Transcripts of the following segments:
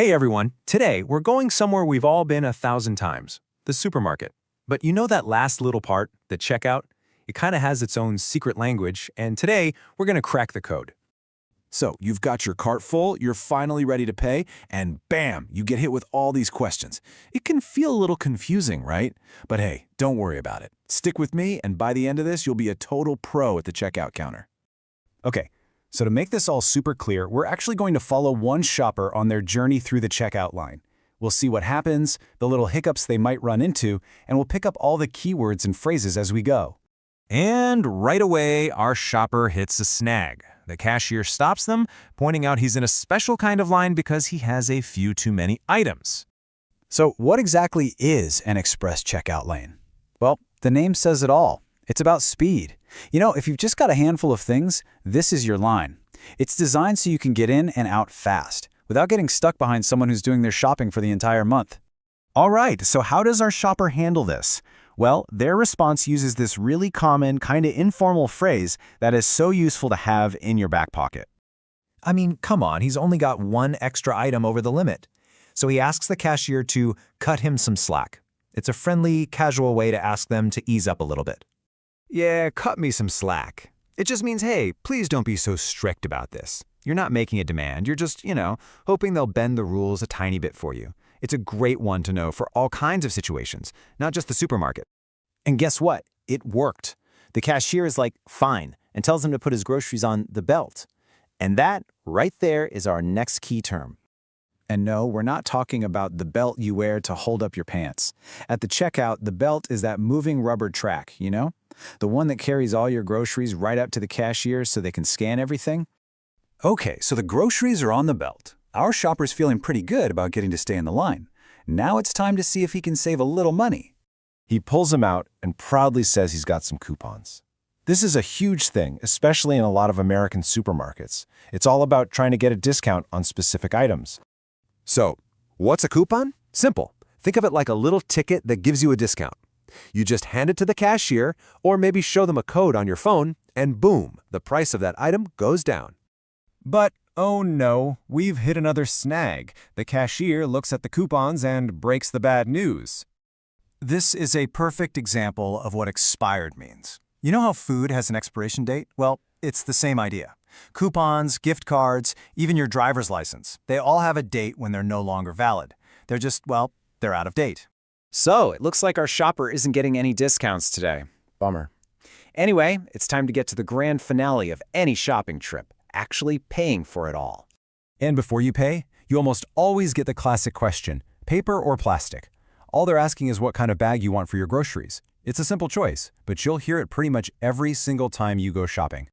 Hey everyone, today we're going somewhere we've all been 1,000 times, the supermarket. But you know that last little part, the checkout? It kind of has its own secret language, and today we're going to crack the code. So, you've got your cart full, you're finally ready to pay, and bam, you get hit with all these questions. It can feel a little confusing, right? But hey, don't worry about it. Stick with me, and by the end of this, you'll be a total pro at the checkout counter. Okay, so to make this all super clear, we're actually going to follow one shopper on their journey through the checkout line. We'll see what happens, the little hiccups they might run into, and we'll pick up all the keywords and phrases as we go. And right away, our shopper hits a snag. The cashier stops them, pointing out he's in a special kind of line because he has a few too many items. So what exactly is an express checkout lane? Well, the name says it all. It's about speed. You know, if you've just got a handful of things, this is your line. It's designed so you can get in and out fast, without getting stuck behind someone who's doing their shopping for the entire month. All right, so how does our shopper handle this? Well, their response uses this really common, kind of informal phrase that is so useful to have in your back pocket. I mean, come on, he's only got one extra item over the limit. So he asks the cashier to cut him some slack. It's a friendly, casual way to ask them to ease up a little bit. Yeah, cut me some slack. It just means, hey, please don't be so strict about this. You're not making a demand, you're just, hoping they'll bend the rules a tiny bit for you. It's a great one to know for all kinds of situations, not just the supermarket. And guess what? It worked. The cashier is like, fine, and tells him to put his groceries on the belt. And that, right there, is our next key term. And no, we're not talking about the belt you wear to hold up your pants. At the checkout, the belt is that moving rubber track, you know? The one that carries all your groceries right up to the cashier so they can scan everything. Okay, so the groceries are on the belt. Our shopper's feeling pretty good about getting to stay in the line. Now it's time to see if he can save a little money. He pulls them out and proudly says he's got some coupons. This is a huge thing, especially in a lot of American supermarkets. It's all about trying to get a discount on specific items. So, what's a coupon? Simple. Think of it like a little ticket that gives you a discount. You just hand it to the cashier, or maybe show them a code on your phone, and boom, the price of that item goes down. But, oh no, we've hit another snag. The cashier looks at the coupons and breaks the bad news. This is a perfect example of what expired means. You know how food has an expiration date? Well, it's the same idea. Coupons, gift cards, even your driver's license, they all have a date when they're no longer valid. They're just, well, they're out of date. So, it looks like our shopper isn't getting any discounts today. Bummer. Anyway, it's time to get to the grand finale of any shopping trip, actually paying for it all. And before you pay, you almost always get the classic question, paper or plastic? All they're asking is what kind of bag you want for your groceries. It's a simple choice, but you'll hear it pretty much every single time you go shopping.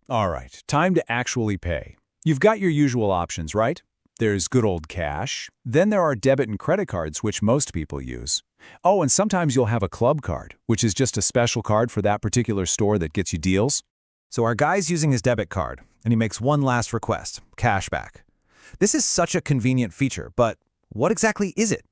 All right, time to actually pay. You've got your usual options, right? There's good old cash. Then there are debit and credit cards, which most people use. Oh, and sometimes you'll have a club card, which is just a special card for that particular store that gets you deals. So our guy's using his debit card, and he makes one last request, cash back. This is such a convenient feature, but what exactly is it?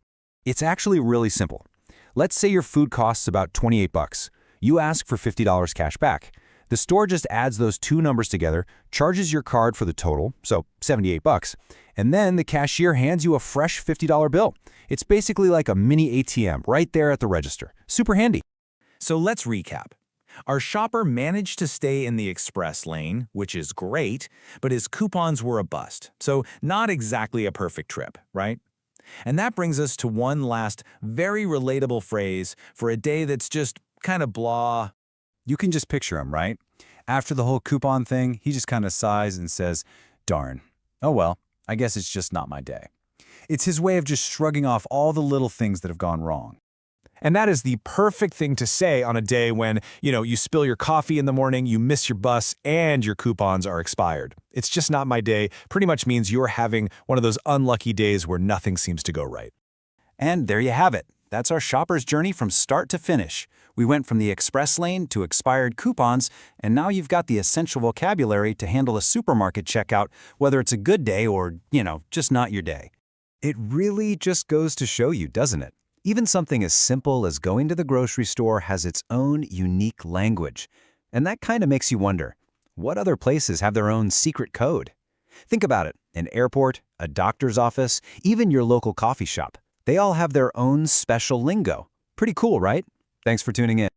It's actually really simple. Let's say your food costs about 28 bucks. You ask for $50 cash back. The store just adds those two numbers together, charges your card for the total, so 78 bucks, and then the cashier hands you a fresh $50 bill. It's basically like a mini ATM right there at the register. Super handy. So let's recap. Our shopper managed to stay in the express lane, which is great, but his coupons were a bust. So not exactly a perfect trip, right? And that brings us to one last very relatable phrase for a day that's just kind of blah. You can just picture him, right? After the whole coupon thing, he just kind of sighs and says, darn, oh well, I guess it's just not my day. It's his way of just shrugging off all the little things that have gone wrong. And that is the perfect thing to say on a day when, you spill your coffee in the morning, you miss your bus, and your coupons are expired. It's just not my day pretty much means you're having one of those unlucky days where nothing seems to go right. And there you have it. That's our shopper's journey from start to finish. We went from the express lane to expired coupons, and now you've got the essential vocabulary to handle a supermarket checkout, whether it's a good day or, just not your day. It really just goes to show you, doesn't it? Even something as simple as going to the grocery store has its own unique language. And that kind of makes you wonder, what other places have their own secret code? Think about it. An airport, a doctor's office, even your local coffee shop. They all have their own special lingo. Pretty cool, right? Thanks for tuning in.